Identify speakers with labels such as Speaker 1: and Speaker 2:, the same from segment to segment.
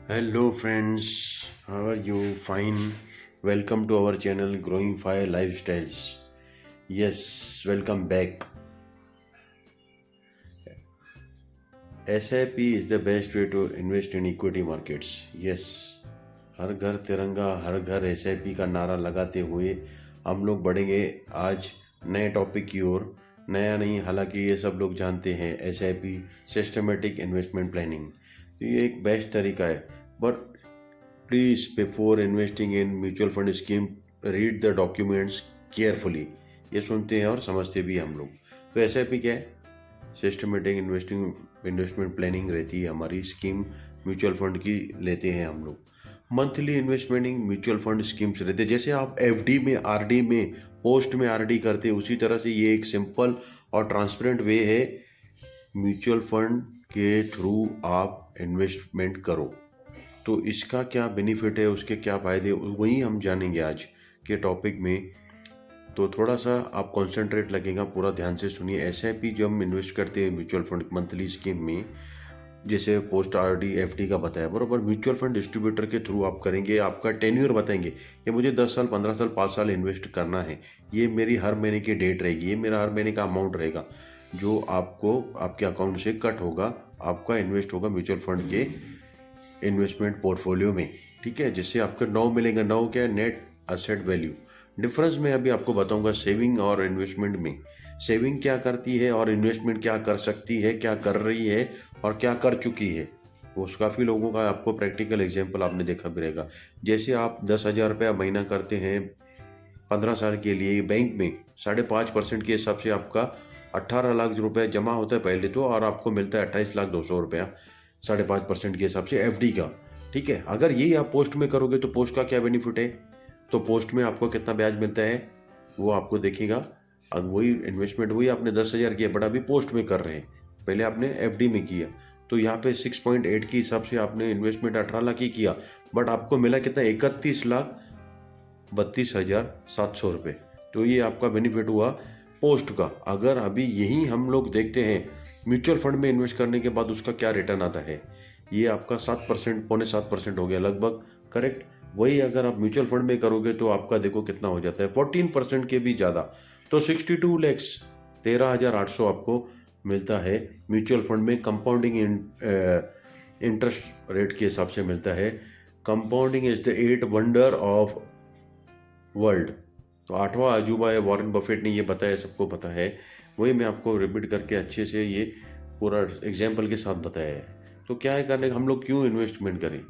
Speaker 1: Hello friends, how are you? Fine. Welcome to our channel Growing Fire Lifestyles. Yes, welcome back. SIP is the best way to invest in equity markets. Yes, हर घर तिरंगा हर घर SIP का नारा लगाते हुए हम लोग बढ़ेंगे आज नए टॉपिक की ओर। नया नहीं, हालांकि ये सब लोग जानते हैं SIP सिस्टमेटिक इन्वेस्टमेंट प्लानिंग। तो ये एक बेस्ट तरीका है, but please before investing in mutual fund scheme read the documents carefully. ये सुनते हैं और समझते भी हम लोग। तो SIP क्या है? सिस्टमेटिक इन्वेस्टमेंट प्लानिंग रहती है हमारी। स्कीम म्यूचुअल फंड की लेते हैं हम लोग। Monthly investment in mutual fund schemes रहते हैं। जैसे आप FD में, RD में, पोस्ट में RD करते हैं, उसी तरह से ये एक सिंपल और ट्रांसपेरेंट वे है म्यूचुअल फंड के थ्रू आप इन्वेस्टमेंट करो। तो इसका क्या बेनिफिट है, उसके क्या फ़ायदे, वही हम जानेंगे आज के टॉपिक में। तो थोड़ा सा आप कंसंट्रेट लगेगा, पूरा ध्यान से सुनिए। SIP जब हम इन्वेस्ट करते हैं म्यूचुअल फंड मंथली स्कीम में, जैसे पोस्ट RD FD का बताया बराबर, म्यूचुअल फंड डिस्ट्रीब्यूटर के थ्रू आप करेंगे। आपका टेन्योर बताएंगे, ये मुझे 10 साल 15 साल 5 साल इन्वेस्ट करना है, ये मेरी हर महीने की डेट रहेगी, ये मेरा हर महीने का अमाउंट रहेगा जो आपको आपके अकाउंट से कट होगा, आपका इन्वेस्ट होगा म्यूचुअल फंड के इन्वेस्टमेंट पोर्टफोलियो में। ठीक है, जिससे आपका 9 मिलेगा। 9 क्या है? Net asset value. डिफरेंस मैं अभी आपको बताऊंगा सेविंग और इन्वेस्टमेंट में। सेविंग क्या करती है और इन्वेस्टमेंट क्या कर सकती है, क्या कर रही है और क्या कर चुकी है। वो काफ़ी लोगों का आपको प्रैक्टिकल एग्जाम्पल आपने देखा भी रहेगा। जैसे आप 10,000 रुपया महीना करते हैं 15 साल के लिए बैंक में, 5.5% के हिसाब से आपका 18 लाख रुपए जमा होता है पहले तो, और आपको मिलता है 28,200,000 रुपया 5.5% के हिसाब से FD का। ठीक है, अगर यही आप पोस्ट में करोगे तो पोस्ट का क्या बेनिफिट है? तो पोस्ट में आपको कितना ब्याज मिलता है वो आपको देखिएगा। अब वही इन्वेस्टमेंट वही आपने 10,000 किया, बट अभी पोस्ट में कर रहे हैं, पहले आपने FD में किया। तो यहाँ पे 6.8 के हिसाब से आपने इन्वेस्टमेंट 18 लाख ही किया, बट आपको मिला कितना? 31,32,700 रुपये। तो ये आपका बेनिफिट हुआ पोस्ट का। अगर अभी यही हम लोग देखते हैं म्यूचुअल फंड में इन्वेस्ट करने के बाद उसका क्या रिटर्न आता है, ये आपका 7%, 6.25% हो गया लगभग, करेक्ट। वही अगर आप म्यूचुअल फंड में करोगे तो आपका देखो कितना हो जाता है, 14% के भी ज़्यादा। तो 62 लैक्स 13,800 आपको मिलता है म्यूचुअल फंड में। कंपाउंडिंग इंटरेस्ट रेट के हिसाब से मिलता है। Compounding is the 8 wonder of world. तो 8वां अजूबा है, वॉरेन बफेट ने ये बताया, सबको पता है। वही मैं आपको रिपीट करके अच्छे से ये पूरा एग्जाम्पल के साथ बताया है। तो क्या है करने, हम लोग क्यों इन्वेस्टमेंट करें?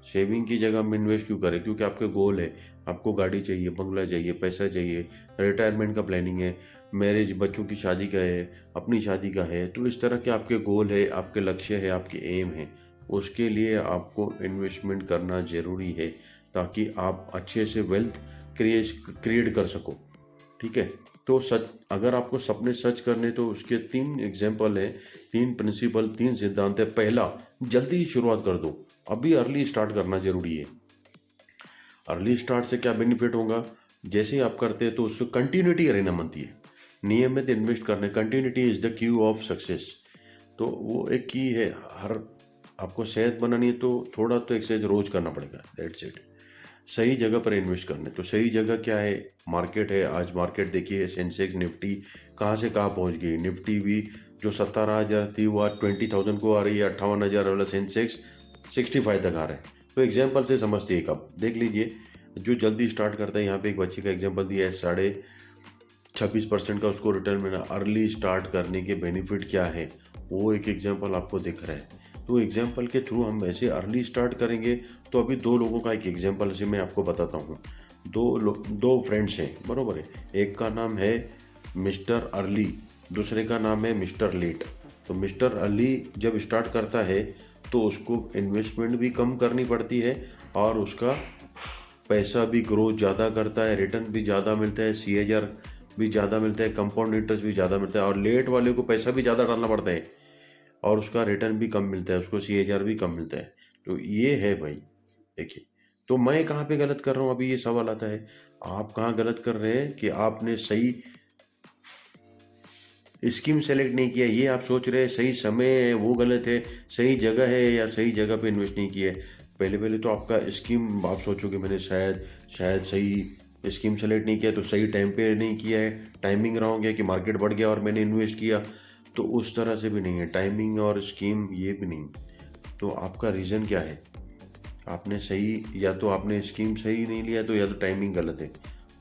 Speaker 1: सेविंग की जगह हम इन्वेस्ट क्यों करें? क्योंकि आपके गोल है, आपको गाड़ी चाहिए, बंगला चाहिए, पैसा चाहिए, रिटायरमेंट का प्लानिंग है, मैरिज, बच्चों की शादी का है, अपनी शादी का है। तो इस तरह के आपके गोल है, आपके लक्ष्य है, आपके एम है, उसके लिए आपको इन्वेस्टमेंट करना ज़रूरी है, ताकि आप अच्छे से वेल्थ क्रिएट कर सको। ठीक है, तो सच अगर आपको सपने सच करने, तो उसके 3 एग्जाम्पल है, 3 प्रिंसिपल, 3 सिद्धांत है। पहला, जल्दी ही शुरुआत कर दो। अभी अर्ली स्टार्ट करना जरूरी है। अर्ली स्टार्ट से क्या बेनिफिट होगा? जैसे ही आप करते हैं तो उससे कंटिन्यूटी रहना बनती है। नियमित इन्वेस्ट करने, continuity is the Q of success. तो वो एक की है। हर आपको सेहत बनानी है तो थोड़ा तो एक्सरसाइज रोज करना पड़ेगा, दैट्स इट। सही जगह पर इन्वेस्ट करने, तो सही जगह क्या है? मार्केट है। आज मार्केट देखिए, सेंसेक्स निफ्टी कहाँ से कहाँ पहुँच गई। निफ्टी भी जो 17,000 थी वो आज 20,000 को आ रही है। 58,000 वाला सेंसेक्स 65 तक आ रहा है। तो एग्जाम्पल से समझते हैं, कब देख लीजिए। जो जल्दी स्टार्ट करता है, यहाँ पे एक बच्चे का एग्जाम्पल दिया है, 26.5% का उसको रिटर्न मिला। अर्ली स्टार्ट करने के बेनिफिट क्या है, वो एक एग्जाम्पल आपको दिख रहा है। तो एग्जाम्पल के थ्रू हम ऐसे अर्ली स्टार्ट करेंगे। तो अभी 2 लोगों का एक एग्जाम्पल से मैं आपको बताता हूँ। दो फ्रेंड्स हैं, बरोबर है। एक का नाम है मिस्टर अर्ली, दूसरे का नाम है मिस्टर लेट। तो मिस्टर अर्ली जब स्टार्ट करता है तो उसको इन्वेस्टमेंट भी कम करनी पड़ती है, और उसका पैसा भी ग्रोथ ज़्यादा करता है, रिटर्न भी ज़्यादा मिलता है, CAGR भी ज़्यादा मिलता है, कंपाउंड इंटरेस्ट भी ज़्यादा मिलता है। और लेट वाले को पैसा भी ज़्यादा डालना पड़ता है और उसका रिटर्न भी कम मिलता है, उसको CAGR भी कम मिलता है। तो ये है भाई, देखिए। तो मैं कहाँ पे गलत कर रहा हूँ, अभी ये सवाल आता है। आप कहाँ गलत कर रहे हैं कि आपने सही स्कीम सेलेक्ट नहीं किया। ये आप सोच रहे हैं सही समय है वो गलत है, सही जगह है या सही जगह पे इन्वेस्ट नहीं किया है। पहले पहले तो आपका स्कीम आप सोचोगे मैंने शायद सही स्कीम सेलेक्ट नहीं किया, तो सही टाइम पे नहीं किया है, टाइमिंग रॉन्ग है कि मार्केट बढ़ गया और मैंने इन्वेस्ट किया, तो उस तरह से भी नहीं है, टाइमिंग और स्कीम ये भी नहीं। तो आपका रीज़न क्या है? आपने सही, या तो आपने स्कीम सही नहीं लिया, तो या तो टाइमिंग गलत है।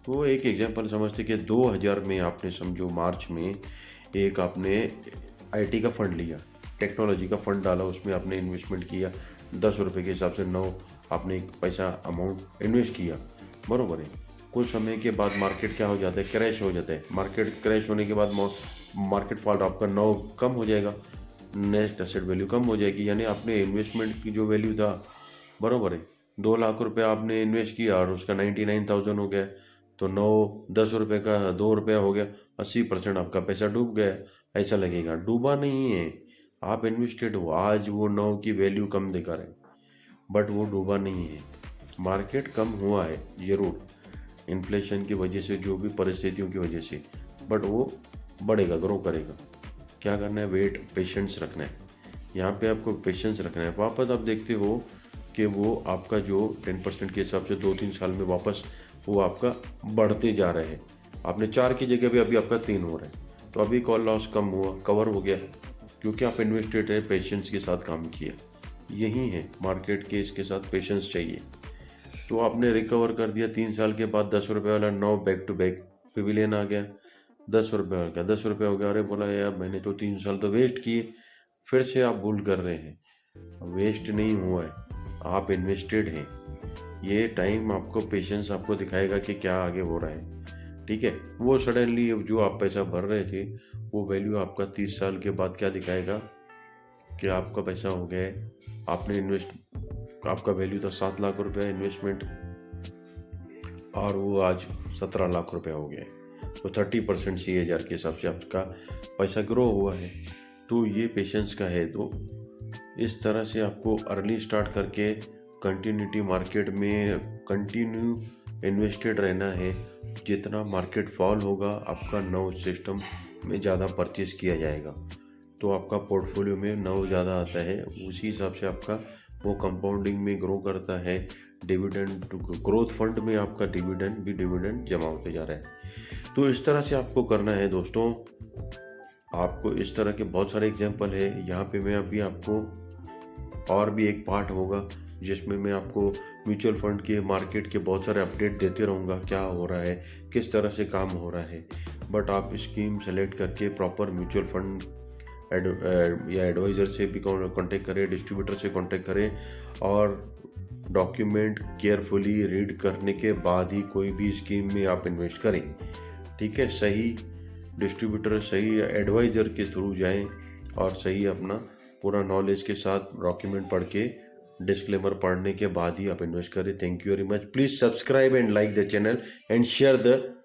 Speaker 1: तो एक एग्जांपल समझते कि 2000 में आपने समझो मार्च में एक आपने आईटी का फंड लिया, टेक्नोलॉजी का फंड डाला, उसमें आपने इन्वेस्टमेंट किया 10 रुपये के हिसाब से 9 आपने एक पैसा अमाउंट इन्वेस्ट किया, बरोबर है। कुछ समय के बाद मार्केट क्या हो जाता है, क्रैश हो जाता है। मार्केट क्रैश होने के बाद मार्केट फॉल आपका 9 कम हो जाएगा, नेक्स्ट एसेट वैल्यू कम हो जाएगी, यानी आपने इन्वेस्टमेंट की जो वैल्यू था, बरोबर है, 2 लाख रुपए आपने इन्वेस्ट किया और उसका 99,000 हो गया, तो 10 रुपये का 2 रुपया हो गया, 80% आपका पैसा डूब गया। ऐसा लगेगा, डूबा नहीं है, आप इन्वेस्टेड हो। आज वो 9 की वैल्यू कम दिखा रहे, बट वो डूबा नहीं है। मार्केट कम हुआ है ज़रूर, इन्फ्लेशन की वजह से, जो भी परिस्थितियों की वजह से, बट वो बढ़ेगा, ग्रो करेगा। क्या करना है, वेट, पेशेंस रखना है। यहाँ पे आपको पेशेंस रखना है। वापस आप देखते हो कि वो आपका जो 10% के हिसाब से 2-3 साल में वापस वो आपका बढ़ते जा रहे हैं। आपने 4 की जगह भी अभी आपका 3 हो रहा है, तो अभी कॉल लॉस कम हुआ, कवर हो गया, क्योंकि आप इन्वेस्टेड है, पेशेंस के साथ काम किया। यही है मार्केट के, इसके साथ पेशेंस चाहिए। तो आपने रिकवर कर दिया 3 साल के बाद, 10 रुपये वाला 9 बैक टू बैक पिविलियन आ गया, 10 रुपये हो गया, 10 रुपये हो गया। अरे बोला यार मैंने तो 3 साल तो वेस्ट किए। फिर से आप भूल कर रहे हैं, वेस्ट नहीं हुआ है, आप इन्वेस्टेड हैं। ये टाइम आपको, पेशेंस आपको दिखाएगा कि क्या आगे हो रहा है, ठीक है। वो सडनली जो आप पैसा भर रहे थे, वो वैल्यू आपका 30 साल के बाद क्या दिखाएगा कि आपका पैसा हो गया है, आपने आपका वैल्यू था 7 लाख रुपया इन्वेस्टमेंट, और वो आज 17 लाख रुपया हो गया है। तो 30% CAGR के हिसाब से आपका पैसा ग्रो हुआ है। तो ये पेशेंस का है। तो इस तरह से आपको अर्ली स्टार्ट करके कंटिन्यूटी मार्केट में कंटिन्यू इन्वेस्टेड रहना है। जितना मार्केट फॉल होगा, आपका नौ सिस्टम में ज़्यादा परचेस किया जाएगा, तो आपका पोर्टफोलियो में नौ ज़्यादा आता है, उसी हिसाब से आपका वो कंपाउंडिंग में ग्रो करता है। डिविडेंड ग्रोथ फंड में आपका डिविडेंड जमा होते जा रहा है। तो इस तरह से आपको करना है दोस्तों। आपको इस तरह के बहुत सारे एग्जांपल है यहाँ पे। मैं अभी आपको और भी एक पार्ट होगा जिसमें मैं आपको म्यूचुअल फंड के मार्केट के बहुत सारे अपडेट देते रहूँगा, क्या हो रहा है, किस तरह से काम हो रहा है। बट आप स्कीम सेलेक्ट करके प्रॉपर म्यूचुअल फंड या एडवाइज़र से भी कांटेक्ट करें, डिस्ट्रीब्यूटर से कांटेक्ट करें, और डॉक्यूमेंट केयरफुली रीड करने के बाद ही कोई भी स्कीम में आप इन्वेस्ट करें, ठीक है। सही डिस्ट्रीब्यूटर, सही एडवाइज़र के थ्रू जाएं और सही अपना पूरा नॉलेज के साथ डॉक्यूमेंट पढ़ के, डिस्क्लेमर पढ़ने के बाद ही आप इन्वेस्ट करें। Thank you very much. Please subscribe and like the channel and share the